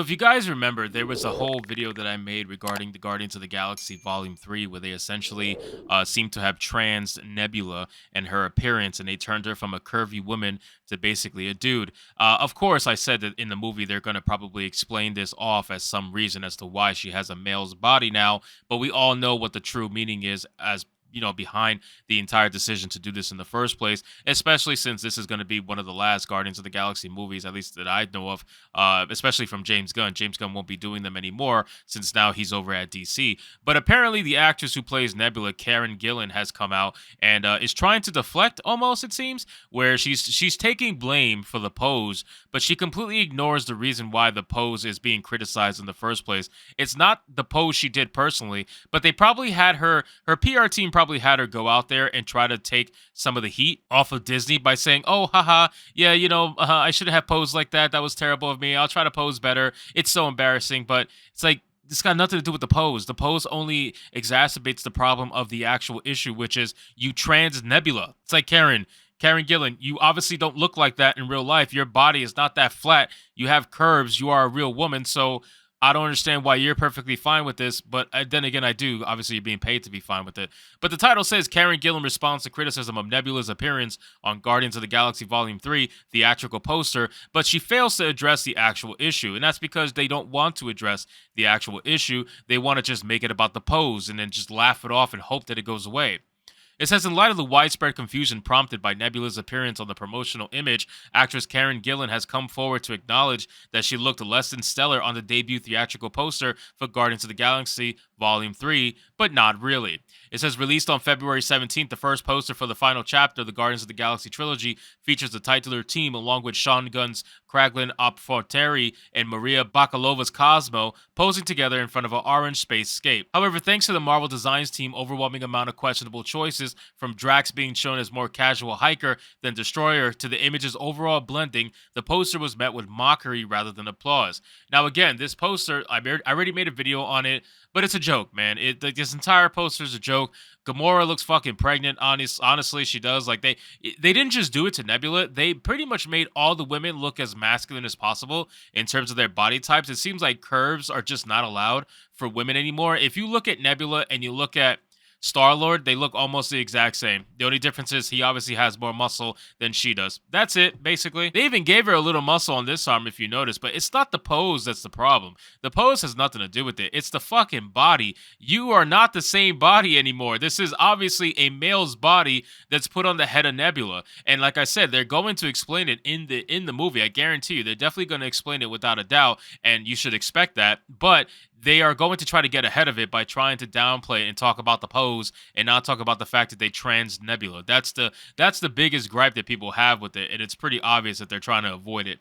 if you guys remember, there was a whole video that I made regarding the Guardians of the Galaxy Volume 3, where they essentially seem to have trans Nebula and her appearance, and they turned her from a curvy woman to basically a dude. Of course, I said that in the movie they're going to probably explain this off as some reason as to why she has a male's body now, but we all know what the true meaning is as behind the entire decision to do this in the first place, especially since this is going to be one of the last Guardians of the Galaxy movies, at least that I know of, especially from James Gunn. James Gunn won't be doing them anymore since now he's over at DC. But apparently, the actress who plays Nebula, Karen Gillan, has come out and is trying to deflect, almost it seems, where she's taking blame for the pose, but she completely ignores the reason why the pose is being criticized in the first place. It's not the pose she did personally, but they probably had her PR team probably had her go out there and try to take some of the heat off of Disney by saying, "Oh, haha, yeah, I shouldn't have posed like that. That was terrible of me. I'll try to pose better. It's so embarrassing." But it's like, this got nothing to do with the pose. The pose only exacerbates the problem of the actual issue, which is you trans Nebula. It's like, Karen Gillan, you obviously don't look like that in real life. Your body is not that flat. You have curves. You are a real woman. So I don't understand why you're perfectly fine with this, but then again, I do. Obviously, you're being paid to be fine with it. But the title says Karen Gillan responds to criticism of Nebula's appearance on Guardians of the Galaxy Volume 3 theatrical poster, but she fails to address the actual issue. And that's because they don't want to address the actual issue. They want to just make it about the pose and then just laugh it off and hope that it goes away. It says, in light of the widespread confusion prompted by Nebula's appearance on the promotional image, actress Karen Gillan has come forward to acknowledge that she looked less than stellar on the debut theatrical poster for Guardians of the Galaxy Volume 3, but not really. It says, released on February 17th, the first poster for the final chapter of the Guardians of the Galaxy trilogy features the titular team along with Sean Gunn's Kraglin Opforteri and Maria Bakalova's Cosmo posing together in front of an orange spacescape. However, thanks to the Marvel Designs team overwhelming amount of questionable choices, from Drax being shown as more casual hiker than destroyer to the image's overall blending, the poster was met with mockery rather than applause. Now again, this poster, I already made a video on it, but it's a joke, man. This entire poster is a joke. Gamora looks fucking pregnant. Honestly, she does. Like they didn't just do it to Nebula. They pretty much made all the women look as masculine as possible in terms of their body types. It seems like curves are just not allowed for women anymore. If you look at Nebula and you look at Star-Lord, they look almost the exact same. The only difference is he obviously has more muscle than she does. That's it, basically. They even gave her a little muscle on this arm, if you notice, but it's not the pose that's the problem. The pose has nothing to do with it. It's the fucking body. You are not the same body anymore. This is obviously a male's body that's put on the head of Nebula. And like I said, they're going to explain it in the movie. I guarantee you, they're definitely going to explain it without a doubt, and you should expect that. But they are going to try to get ahead of it by trying to downplay and talk about the pose and not talk about the fact that they trans Nebula. That's the biggest gripe that people have with it, and it's pretty obvious that they're trying to avoid it.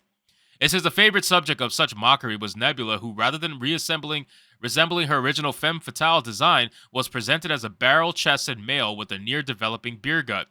It says the favorite subject of such mockery was Nebula, who, rather than resembling her original femme fatale design, was presented as a barrel-chested male with a near-developing beer gut.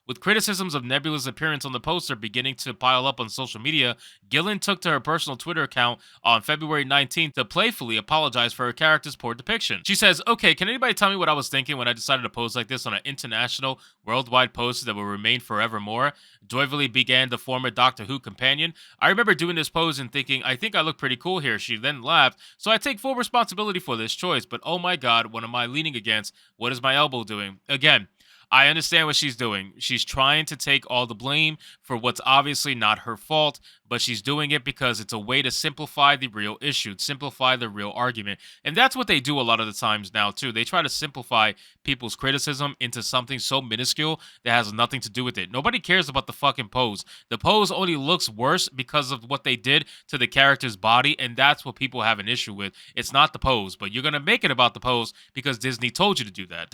With criticisms of Nebula's appearance on the poster beginning to pile up on social media, Gillan took to her personal Twitter account on February 19th to playfully apologize for her character's poor depiction. She says, "Okay, can anybody tell me what I was thinking when I decided to pose like this on an international, worldwide poster that will remain forevermore?" Joyfully began the former Doctor Who companion. "I remember doing this pose and thinking, I think I look pretty cool here." She then laughed, "So I take full responsibility for this choice, but oh my god, what am I leaning against? What is my elbow doing?" Again, I understand what she's doing. She's trying to take all the blame for what's obviously not her fault, but she's doing it because it's a way to simplify the real issue, simplify the real argument. And that's what they do a lot of the times now, too. They try to simplify people's criticism into something so minuscule that has nothing to do with it. Nobody cares about the fucking pose. The pose only looks worse because of what they did to the character's body, and that's what people have an issue with. It's not the pose, but you're going to make it about the pose because Disney told you to do that.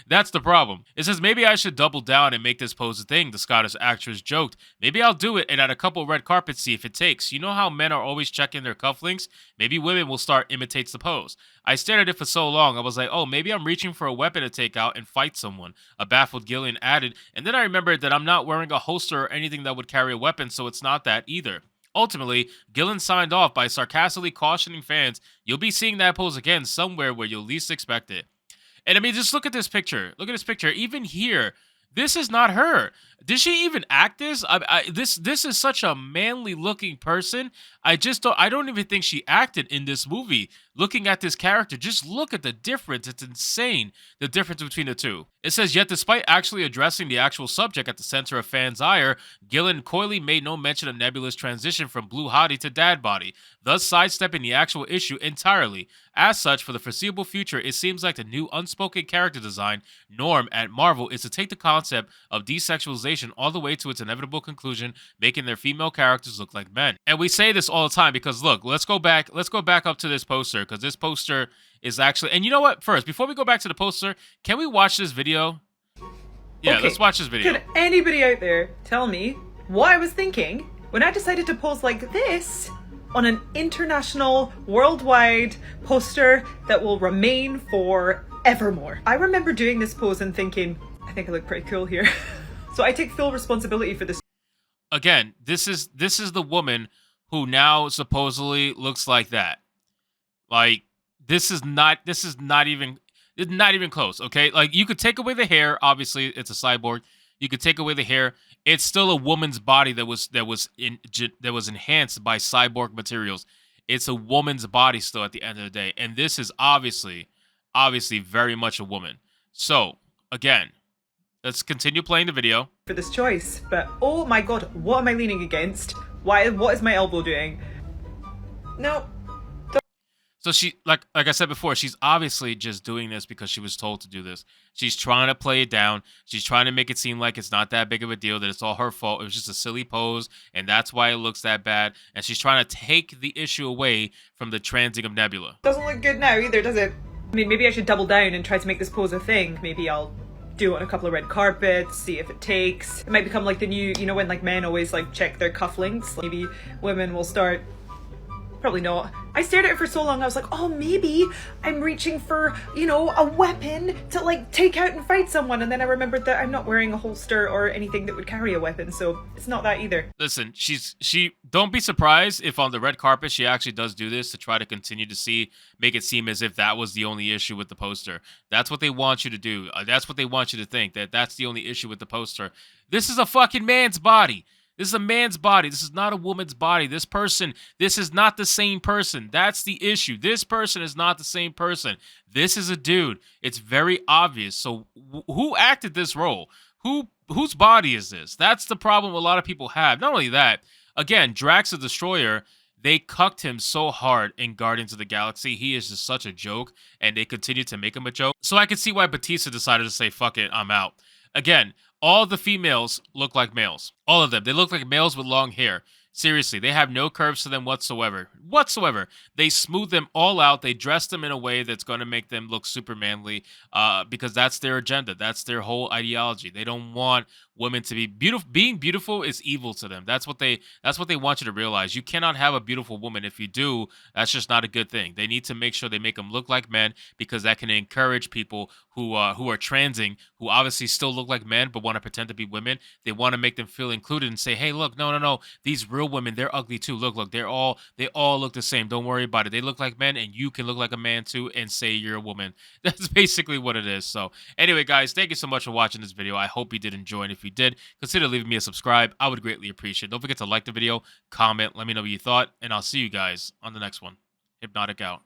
That's the problem. It says, maybe I should double down and make this pose a thing, the Scottish actress joked. Maybe I'll do it and at a couple red carpets see if it takes. You know how men are always checking their cufflinks? Maybe women will start imitates the pose. I stared at it for so long, I was like, oh, maybe I'm reaching for a weapon to take out and fight someone. A baffled Gillian added, and then I remembered that I'm not wearing a holster or anything that would carry a weapon, so it's not that either. Ultimately, Gillan signed off by sarcastically cautioning fans, you'll be seeing that pose again somewhere where you'll least expect it. And I mean, just look at this picture. Look at this picture. Even here, This is not her. Did she even act this? This is such a manly looking person. I don't even think she acted in this movie. Looking at this character, just look at the difference. It's insane, the difference between the two. It says, yet despite actually addressing the actual subject at the center of fans' ire, Gillan coyly made no mention of Nebula's transition from blue hottie to dad body, thus sidestepping the actual issue entirely. As such, for the foreseeable future, it seems like the new unspoken character design norm at Marvel is to take the concept of desexualization all the way to its inevitable conclusion, making their female characters look like men. And we say this all the time because look, let's go back up to this poster, because this poster is actually, and you know what? First, before we go back to the poster, can we watch this video? Yeah, okay, let's watch this video. Could anybody out there tell me what I was thinking when I decided to pose like this on an international, worldwide poster that will remain for evermore? I remember doing this pose and thinking, I think I look pretty cool here. So I take full responsibility for this. Again, this is the woman who now supposedly looks like that. Like, this is not even close, okay? Like, you could take away the hair, obviously it's a cyborg. You could take away the hair. It's still a woman's body that was enhanced by cyborg materials. It's a woman's body still at the end of the day. And this is obviously very much a woman. So, again, let's continue playing the video. For this choice, but oh my god, what am I leaning against? What is my elbow doing? No. So she, like I said before, she's obviously just doing this because she was told to do this. She's trying to play it down. She's trying to make it seem like it's not that big of a deal, that it's all her fault. It was just a silly pose, and that's why it looks that bad. And she's trying to take the issue away from the transing of Nebula. Doesn't look good now either, does it? I mean, maybe I should double down and try to make this pose a thing. Maybe I'll do it on a couple of red carpets, see if it takes. It might become like the new, you know, when like men always like check their cufflinks. Maybe women will start. Probably not. I stared at it for so long, I was like, oh, maybe I'm reaching for, you know, a weapon to like take out and fight someone. And then I remembered that I'm not wearing a holster or anything that would carry a weapon, so it's not that either. Listen, she don't be surprised if on the red carpet she actually does do this to try to continue to make it seem as if that was the only issue with the poster. That's what they want you to do. That's what they want you to think, that that's the only issue with the poster. This is a fucking man's body. This is a man's body. This is not a woman's body. This is not the same person. That's the issue. This person is not the same person. This is a dude. It's very obvious. So who acted this role? Whose body is this? That's the problem a lot of people have. Not only that, again, Drax the Destroyer, they cucked him so hard in Guardians of the Galaxy. He is just such a joke, and they continue to make him a joke. So I can see why Batista decided to say, fuck it, I'm out. Again, all the females look like males. All of them. They look like males with long hair. Seriously, they have no curves to them whatsoever. They smooth them all out. They dress them in a way that's going to make them look super manly because that's their agenda. That's their whole ideology. They don't want women to be beautiful. Being beautiful is evil to them. That's what they want you to realize. You cannot have a beautiful woman. If you do, that's just not a good thing. They need to make sure they make them look like men, because that can encourage people who are transing, who obviously still look like men but want to pretend to be women. They want to make them feel included and say, hey, look, no, these real women, they're ugly too. Look, they all look the same. Don't worry about it. They look like men, and you can look like a man too and say you're a woman. That's basically what it is. So anyway, guys, thank you so much for watching this video. I hope you did enjoy, and if you did, consider leaving me a subscribe. I would greatly appreciate it. Don't forget to like the video, comment, let me know what you thought, and I'll see you guys on the next one. Hypnotic out.